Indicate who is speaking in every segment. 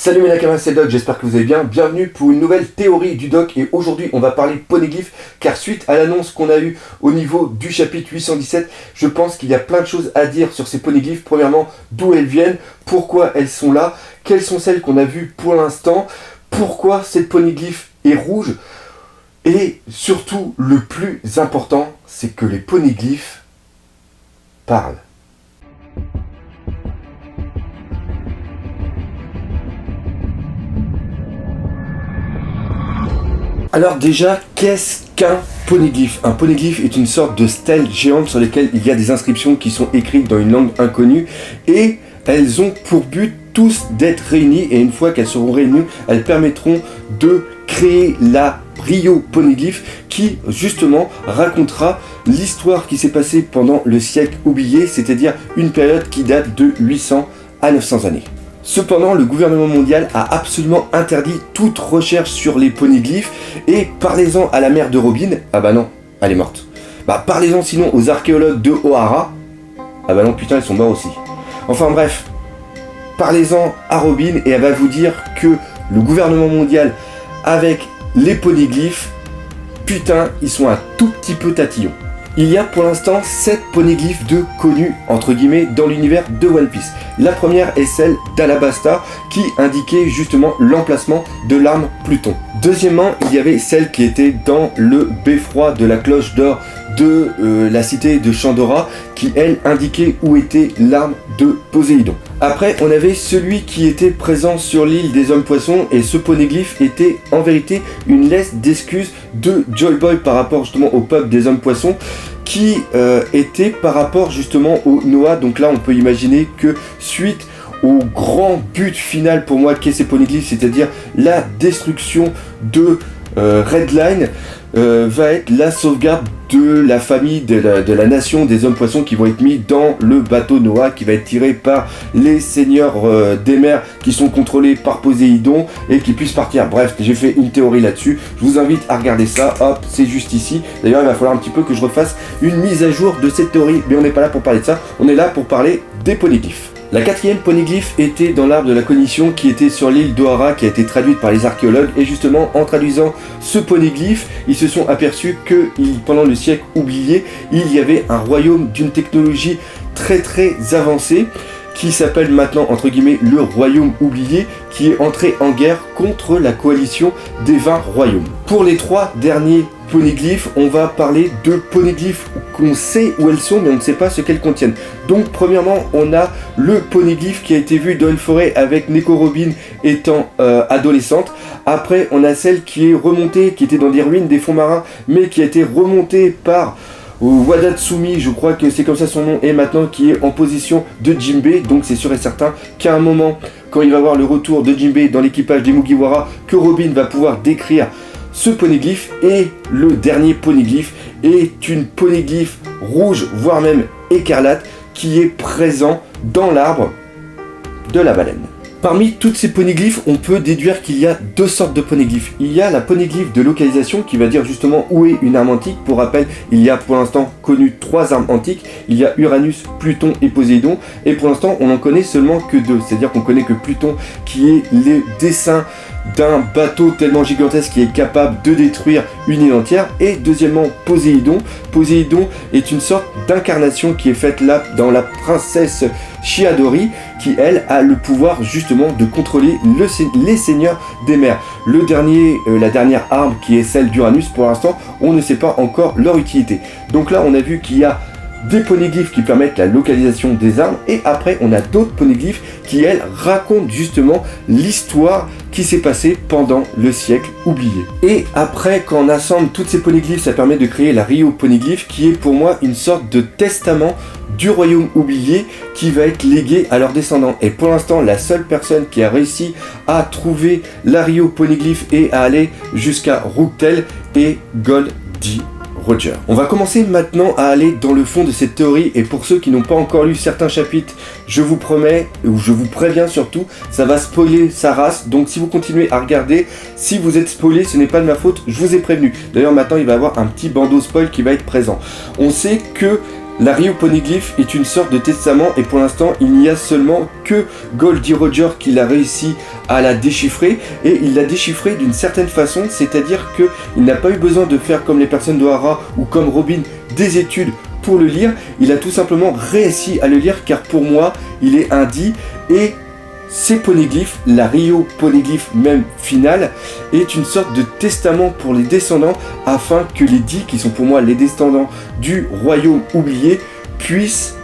Speaker 1: Salut mes nakamas, c'est Doc, j'espère que vous allez bien. Bienvenue pour une nouvelle théorie du Doc et aujourd'hui on va parler poneglyphes car suite à l'annonce qu'on a eue au niveau du chapitre 817, je pense qu'il y a plein de choses à dire sur ces poneglyphes. Premièrement, d'où elles viennent, pourquoi elles sont là, quelles sont celles qu'on a vues pour l'instant, pourquoi cette poneglyphe est rouge et surtout le plus important, c'est que les poneglyphes parlent. Alors déjà, qu'est-ce qu'un poneglyphe? Un poneglyphe est une sorte de stèle géante sur lesquelles il y a des inscriptions qui sont écrites dans une langue inconnue et elles ont pour but tous d'être réunies et une fois qu'elles seront réunies, elles permettront de créer la Rio poneglyphe qui justement racontera l'histoire qui s'est passée pendant le siècle oublié, c'est-à-dire une période qui date de 800 à 900 années. Cependant, le gouvernement mondial a absolument interdit toute recherche sur les poneglyphes et parlez-en à la mère de Robin, ah bah non, elle est morte. Bah parlez-en sinon aux archéologues de O'Hara, ah bah non putain ils sont morts aussi. Enfin bref, parlez-en à Robin et elle va vous dire que le gouvernement mondial avec les poneglyphes, putain ils sont un tout petit peu tatillons. Il y a pour l'instant 7 poneglyphes de connus entre guillemets dans l'univers de One Piece. La première est celle d'Alabasta qui indiquait justement l'emplacement de l'arme Pluton. Deuxièmement, il y avait celle qui était dans le beffroi de la cloche d'or de la cité de Chandora qui elle indiquait où était l'arme de Poséidon. Après on avait celui qui était présent sur l'île des hommes poissons et ce poneglyphe était en vérité une lettre d'excuse de Joy Boy par rapport justement au peuple des hommes poissons qui était par rapport justement au Noah. Donc là on peut imaginer que suite au grand but final pour moi qu'est ces poneglyphes, c'est-à-dire la destruction de Redline, va être la sauvegarde de la famille, de la nation des hommes poissons qui vont être mis dans le bateau Noah qui va être tiré par les seigneurs des mers qui sont contrôlés par Poséidon et qui puissent partir. Bref, j'ai fait une théorie là-dessus, je vous invite à regarder ça, hop, c'est juste ici. D'ailleurs il va falloir un petit peu que je refasse une mise à jour de cette théorie, mais on n'est pas là pour parler de ça, on est là pour parler des poneglyphes. La quatrième poneglyphe était dans l'arbre de la cognition qui était sur l'île d'Ohara qui a été traduite par les archéologues et justement en traduisant ce poneglyphe, ils se sont aperçus que pendant le siècle oublié, il y avait un royaume d'une technologie très avancée qui s'appelle maintenant entre guillemets le royaume oublié qui est entré en guerre contre la coalition des 20 royaumes. Pour les 3 derniers poneglyphes, on va parler de poneglyphes qu'on sait où elles sont mais on ne sait pas ce qu'elles contiennent. Donc premièrement on a le poneglyphe qui a été vu dans une forêt avec Neko Robin étant adolescente. Après on a celle qui est remontée, qui était dans des ruines des fonds marins mais qui a été remontée par Wadatsumi, je crois que c'est comme ça son nom, et maintenant qui est en position de Jinbei, donc c'est sûr et certain qu'à un moment, quand il va voir le retour de Jinbei dans l'équipage des Mugiwara, que Robin va pouvoir décrire ce poneglyphe, et le dernier poneglyphe est une poneglyphe rouge, voire même écarlate, qui est présent dans l'arbre de la baleine. Parmi toutes ces poneglyphes, on peut déduire qu'il y a 2 sortes de poneglyphes. Il y a la poneglyphe de localisation qui va dire justement où est une arme antique. Pour rappel, il y a pour l'instant connu 3 armes antiques. Il y a Uranus, Pluton et Poséidon. Et pour l'instant, on n'en connaît seulement que 2. C'est-à-dire qu'on connaît que Pluton qui est les dessins d'un bateau tellement gigantesque qui est capable de détruire une île entière. Et deuxièmement, Poséidon. Poséidon est une sorte d'incarnation qui est faite là dans la princesse Chiadori qui elle a le pouvoir justement de contrôler les seigneurs des mers. La dernière arme qui est celle d'Uranus, pour l'instant on ne sait pas encore leur utilité. Donc là on a vu qu'il y a des poneglyphes qui permettent la localisation des armes et après on a d'autres poneglyphes qui elles racontent justement l'histoire qui s'est passée pendant le siècle oublié. Et après quand on assemble toutes ces poneglyphes, ça permet de créer la Rio poneglyphe qui est pour moi une sorte de testament du royaume oublié qui va être légué à leurs descendants. Et pour l'instant la seule personne qui a réussi à trouver la Rio poneglyphe et à aller jusqu'à Ruktel est Goldie Roger. On va commencer maintenant à aller dans le fond de cette théorie et pour ceux qui n'ont pas encore lu certains chapitres, je vous promets, ou je vous préviens surtout, ça va spoiler sa race, donc si vous continuez à regarder, si vous êtes spoilé, ce n'est pas de ma faute, je vous ai prévenu. D'ailleurs maintenant il va y avoir un petit bandeau spoil qui va être présent. On sait que La Ryu Poneglyph est une sorte de testament et pour l'instant il n'y a seulement que Goldie Roger qui l'a réussi à la déchiffrer et il l'a déchiffrée d'une certaine façon, c'est-à-dire qu'il n'a pas eu besoin de faire comme les personnes d'Ohara ou comme Robin des études pour le lire, il a tout simplement réussi à le lire car pour moi il est un dit et ces poneglyphes, la Ryu Poneglyph même finale, est une sorte de testament pour les descendants afin que les dits, qui sont pour moi les descendants du royaume oublié, puissent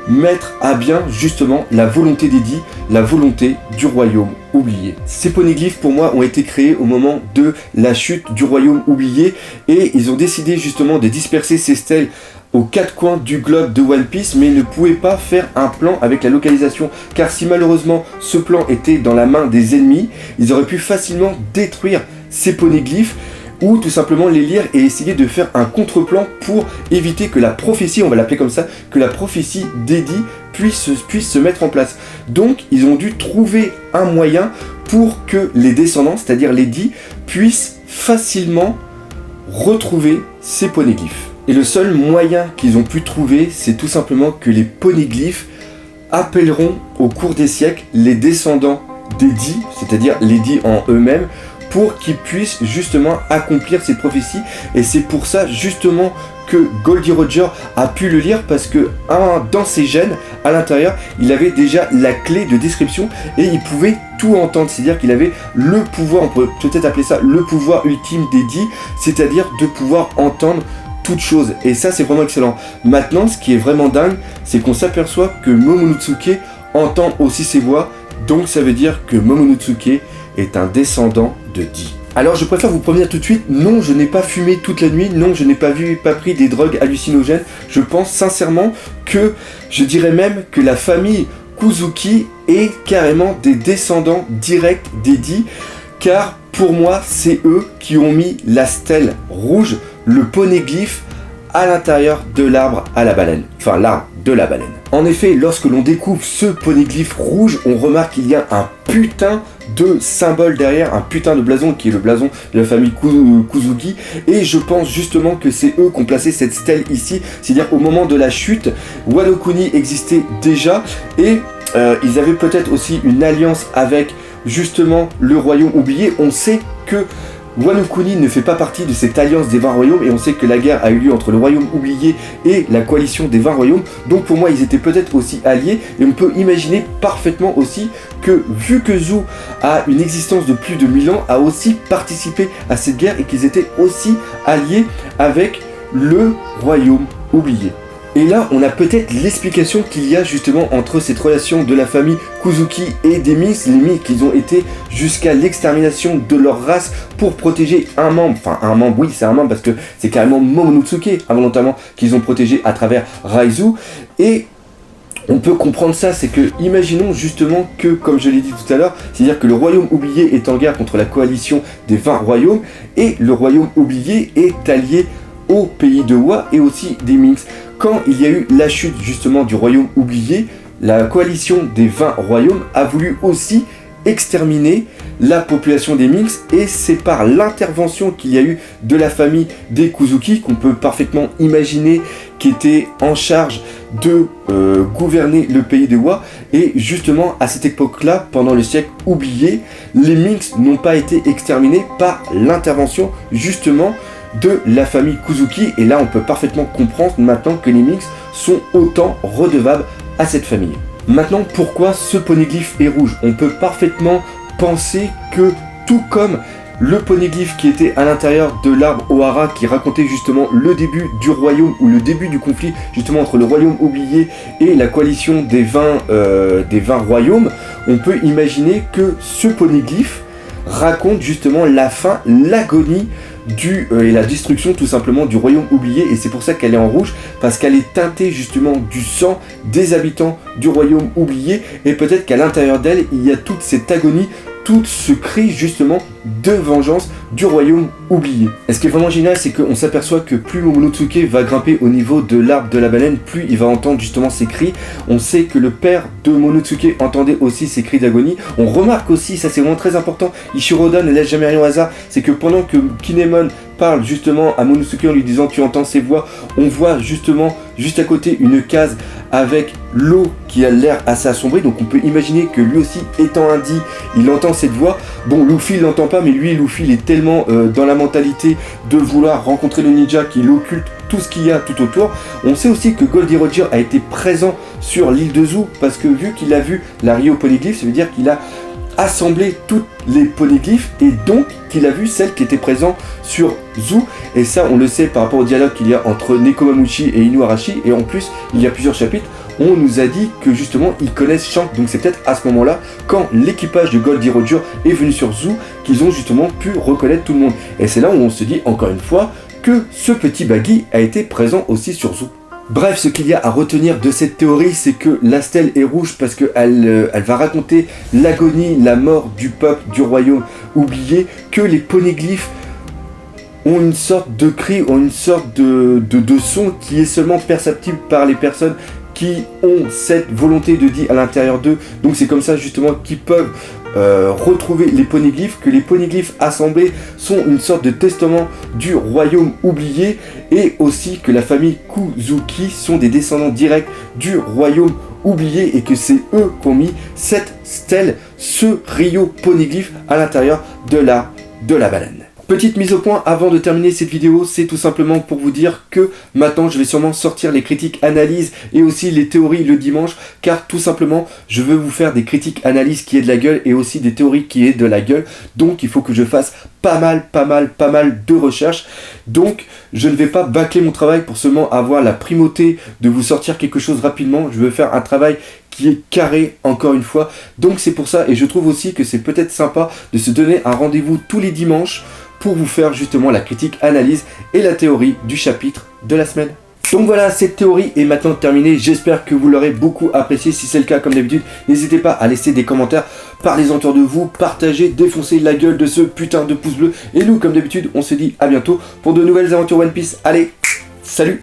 Speaker 1: mettre à bien justement la volonté des dits, la volonté du royaume oublié. Ces poneglyphes pour moi ont été créés au moment de la chute du royaume oublié et ils ont décidé justement de disperser ces stèles aux quatre coins du globe de One Piece, mais ils ne pouvaient pas faire un plan avec la localisation, car si malheureusement ce plan était dans la main des ennemis, ils auraient pu facilement détruire ces poneglyphes ou tout simplement les lire et essayer de faire un contre-plan pour éviter que la prophétie, on va l'appeler comme ça, que la prophétie d'Eddie puisse se mettre en place. Donc ils ont dû trouver un moyen pour que les descendants, c'est-à-dire les dits, puissent facilement retrouver ces poneglyphes. Et le seul moyen qu'ils ont pu trouver, c'est tout simplement que les poneglyphes appelleront au cours des siècles les descendants des dits, c'est-à-dire les dits en eux-mêmes, pour qu'ils puissent justement accomplir ces prophéties. Et c'est pour ça justement que Goldie Roger a pu le lire parce que dans ses gènes, à l'intérieur, il avait déjà la clé de description et il pouvait tout entendre. C'est-à-dire qu'il avait le pouvoir, on pourrait peut-être appeler ça le pouvoir ultime des dits, c'est-à-dire de pouvoir entendre toute chose. Et ça, c'est vraiment excellent. Maintenant, ce qui est vraiment dingue, c'est qu'on s'aperçoit que Momonosuke entend aussi ses voix. Donc ça veut dire que Momonosuke est un descendant de Dee. Alors je préfère vous prévenir tout de suite, non je n'ai pas fumé toute la nuit, non je n'ai pas pris des drogues hallucinogènes, je pense sincèrement que, je dirais même que la famille Kuzuki est carrément des descendants directs des Dee, car pour moi c'est eux qui ont mis la stèle rouge, le poneglyphe à l'intérieur de l'arbre à la baleine, enfin l'arbre de la baleine. En effet, lorsque l'on découvre ce poneglyphe rouge, on remarque qu'il y a un putain de symbole derrière, un putain de blason qui est le blason de la famille Kuzuki, et je pense justement que c'est eux qui ont placé cette stèle ici, c'est-à-dire au moment de la chute, Wano Kuni existait déjà, et ils avaient peut-être aussi une alliance avec justement le royaume oublié. On sait que Wano Kuni ne fait pas partie de cette alliance des 20 royaumes et on sait que la guerre a eu lieu entre le royaume oublié et la coalition des 20 royaumes, donc pour moi ils étaient peut-être aussi alliés et on peut imaginer parfaitement aussi que vu que Zou a une existence de plus de 1000 ans, a aussi participé à cette guerre et qu'ils étaient aussi alliés avec le royaume oublié. Et là, on a peut-être l'explication qu'il y a justement entre cette relation de la famille Kuzuki et des Minks. Les Minks, ils ont été jusqu'à l'extermination de leur race pour protéger un membre. Enfin, un membre, oui, c'est un membre parce que c'est carrément Momonosuke, involontairement, qu'ils ont protégé à travers Raizu. Et on peut comprendre ça, c'est que, imaginons justement que, comme je l'ai dit tout à l'heure, c'est-à-dire que le royaume oublié est en guerre contre la coalition des 20 royaumes et le royaume oublié est allié au pays de Wa et aussi des Minks. Quand il y a eu la chute justement du royaume oublié, la coalition des 20 royaumes a voulu aussi exterminer la population des Minks et c'est par l'intervention qu'il y a eu de la famille des Kuzuki qu'on peut parfaitement imaginer qui était en charge de gouverner le pays de Wa et justement à cette époque-là, pendant le siècle oublié, les Minks n'ont pas été exterminés par l'intervention justement de la famille Kuzuki et là on peut parfaitement comprendre maintenant que les Minks sont autant redevables à cette famille. Maintenant pourquoi ce poneglyphe est rouge? On peut parfaitement penser que tout comme le poneglyphe qui était à l'intérieur de l'arbre Ohara qui racontait justement le début du royaume ou le début du conflit justement entre le royaume oublié et la coalition des 20 royaumes, on peut imaginer que ce poneglyphe raconte justement la fin, l'agonie et la destruction tout simplement du royaume oublié et c'est pour ça qu'elle est en rouge parce qu'elle est teintée justement du sang des habitants du royaume oublié et peut-être qu'à l'intérieur d'elle il y a toute cette agonie, tout ce cri justement de vengeance du royaume oublié. Et ce qui est vraiment génial, c'est qu'on s'aperçoit que plus Momonosuke va grimper au niveau de l'arbre de la baleine, plus il va entendre justement ces cris. On sait que le père de Momonosuke entendait aussi ces cris d'agonie. On remarque aussi, ça c'est vraiment très important, Ichiroda ne laisse jamais rien au hasard, c'est que pendant que Kinemon parle justement à Momonosuke en lui disant tu entends ces voix, on voit justement juste à côté une case avec l'eau qui a l'air assez assombrie, donc on peut imaginer que lui aussi étant un Di, il entend cette voix. Bon, Luffy il l'entend pas, mais lui, Luffy il est tellement dans la mentalité de vouloir rencontrer le ninja qu'il occulte tout ce qu'il y a tout autour. On sait aussi que Goldie Roger a été présent sur l'île de Zou, parce que vu qu'il a vu la Rio Poneglyph, ça veut dire qu'il a assemblé toutes les poneglyphes et donc qu'il a vu celle qui était présente sur Zou. Et ça on le sait par rapport au dialogue qu'il y a entre Nekomamushi et Inuarashi, et en plus il y a plusieurs chapitres, on nous a dit que justement ils connaissent Shanks, donc c'est peut-être à ce moment là quand l'équipage de Goldie Roger est venu sur Zou qu'ils ont justement pu reconnaître tout le monde. Et c'est là où on se dit encore une fois que ce petit Baggy a été présent aussi sur Zou. Bref, ce qu'il y a à retenir de cette théorie, c'est que la stèle est rouge parce qu'elle va raconter l'agonie, la mort du peuple, du royaume oublié, que les poneglyphes ont une sorte de cri, ont une sorte de son qui est seulement perceptible par les personnes qui ont cette volonté de Di à l'intérieur d'eux. Donc c'est comme ça justement qu'ils peuvent retrouver les poneglyphes, que les poneglyphes assemblés sont une sorte de testament du royaume oublié, et aussi que la famille Kuzuki sont des descendants directs du royaume oublié et que c'est eux qui ont mis cette stèle, ce Rio Poneglyph à l'intérieur de la baleine. Petite mise au point avant de terminer cette vidéo, c'est tout simplement pour vous dire que maintenant je vais sûrement sortir les critiques analyses et aussi les théories le dimanche, car tout simplement je veux vous faire des critiques analyses qui aient de la gueule et aussi des théories qui aient de la gueule, donc il faut que je fasse pas mal de recherches. Donc je ne vais pas bâcler mon travail pour seulement avoir la primauté de vous sortir quelque chose rapidement. Je veux faire un travail qui est carré encore une fois, donc c'est pour ça, et je trouve aussi que c'est peut-être sympa de se donner un rendez-vous tous les dimanches pour vous faire justement la critique, analyse et la théorie du chapitre de la semaine. Donc voilà, cette théorie est maintenant terminée, j'espère que vous l'aurez beaucoup apprécié. Si c'est le cas, comme d'habitude, n'hésitez pas à laisser des commentaires, parlez-en autour de vous, partagez, défoncez la gueule de ce putain de pouce bleu, et nous comme d'habitude on se dit à bientôt pour de nouvelles aventures One Piece. Allez, salut!